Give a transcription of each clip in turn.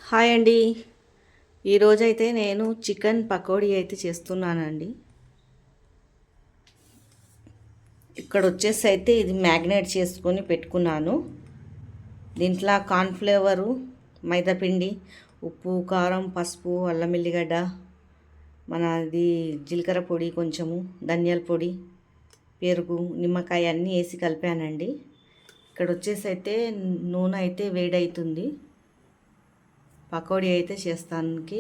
Hi అండి. ఈరోజైతే నేను చికెన్ పకోడీ అయితే చేస్తున్నానండి. ఇక్కడ వచ్చేసి అయితే ఇది మ్యాగ్నేట్ చేసుకొని పెట్టుకున్నాను. దీంట్లో కార్న్ఫ్లేవరు, మైదాపిండి, ఉప్పు, కారం, పసుపు, అల్లం ఎల్లిగడ్డ, మనది జీలకర్ర పొడి, కొంచెము ధనియాల పొడి, పెరుగు, నిమ్మకాయ అన్నీ వేసి కలిపానండి. ఇక్కడ వచ్చేసి అయితే నూనె అయితే వేడవుతుంది. పకోడీ అయితే చేస్తానికి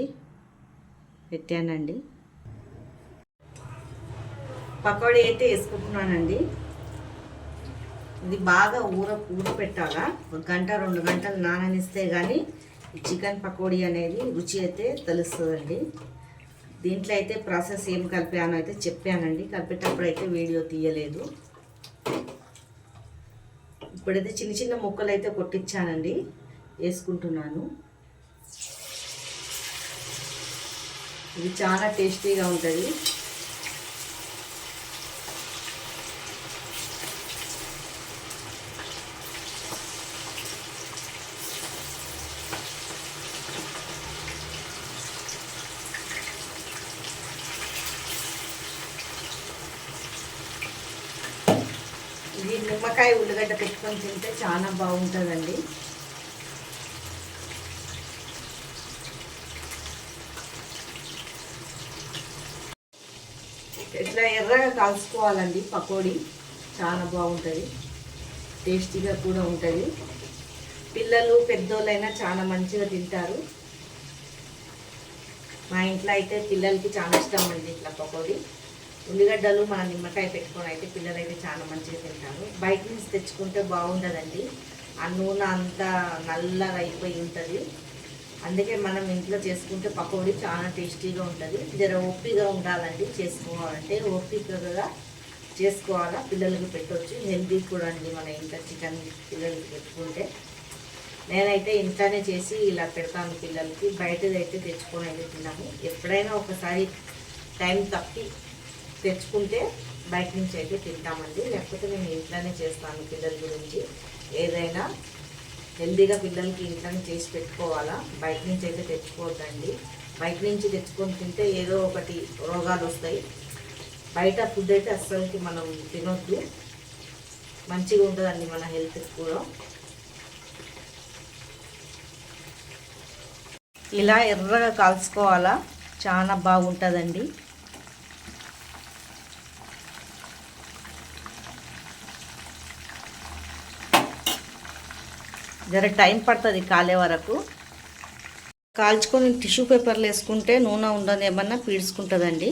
పెట్టానండి. పకోడీ అయితే వేసుకుంటున్నానండి. ఇది బాగా ఊర పెట్టాలా, 1-2 గంటలు నాననిస్తే కానీ ఈ చికెన్ పకోడీ అనేది రుచి అయితే తెలుస్తుందండి. దీంట్లో అయితే ప్రాసెస్ ఏం కలిపానో అయితే చెప్పానండి. కలిపేటప్పుడు అయితే వీడియో తీయలేదు. ఇప్పుడైతే చిన్న చిన్న ముక్కలు అయితే కొట్టించానండి, వేసుకుంటున్నాను. ఇది చాలా టేస్టీగా ఉంటుంది. ఇది నిమ్మకాయ ఉల్లిగడ్డ పెట్టుకొని తింటే చాలా బాగుంటుందండి. ఇట్లా ఎర్రగా కాల్చుకోవాలండి. పకోడీ చాలా బాగుంటుంది, టేస్టీగా కూడా ఉంటుంది. పిల్లలు పెద్దోళ్ళైనా చాలా మంచిగా తింటారు. మా ఇంట్లో అయితే పిల్లలకి చాలా ఇష్టం అండి ఇట్లా పకోడీ. ఉల్లిగడ్డలు మన నిమ్మకాయ పెట్టుకొని అయితే పిల్లలు అయితే చాలా మంచిగా తింటారు. బయట నుంచి తెచ్చుకుంటే బాగుండదండి, ఆ నూనె అంతా నల్లగా అయిపోయి ఉంటుంది. అందుకే మనం ఇంట్లో చేసుకుంటే పకోడీ చాలా టేస్టీగా ఉంటుంది. జర ఓపికగా ఉండాలండి, చేసుకోవాలంటే ఓపికగా చేసుకోవాలా. పిల్లలకి పెట్టవచ్చు, హెల్తీ కూడా అండి. మన ఇంట్లో చికెన్ పిల్లలకి పెట్టుకుంటే నేనైతే ఇంట్లోనే చేసి ఇలా పెడతాను పిల్లలకి. బయటదైతే తెచ్చుకొని అయితే తిన్నాము. ఎప్పుడైనా ఒకసారి టైం తప్పి తెచ్చుకుంటే బయట నుంచి అయితే తింటామండి. లేకపోతే నేను ఇంట్లోనే చేస్తాను పిల్లల గురించి. ఏదైనా హెల్తీగా పిల్లలకి ఇంట్లోనే చేసి పెట్టుకోవాలా, బయట నుంచి అయితే తెచ్చుకోవద్దండి. బయట నుంచి తెచ్చుకొని తింటే ఏదో ఒకటి రోగాలు వస్తాయి. బయట ఫుడ్ అయితే అస్సలకి మనం తినొద్దు, మంచిగా ఉంటుందండి మన హెల్త్కి కూడా. ఇలా ఎర్రగా కాల్చుకోవాలా, చాలా బాగుంటుందండి. జర టైం పడుతుంది కాలే వరకు. కాల్చుకొని టిష్యూ పేపర్లు వేసుకుంటే నూనె ఉండదు ఏమన్నా పీడ్చుకుంటుందండి.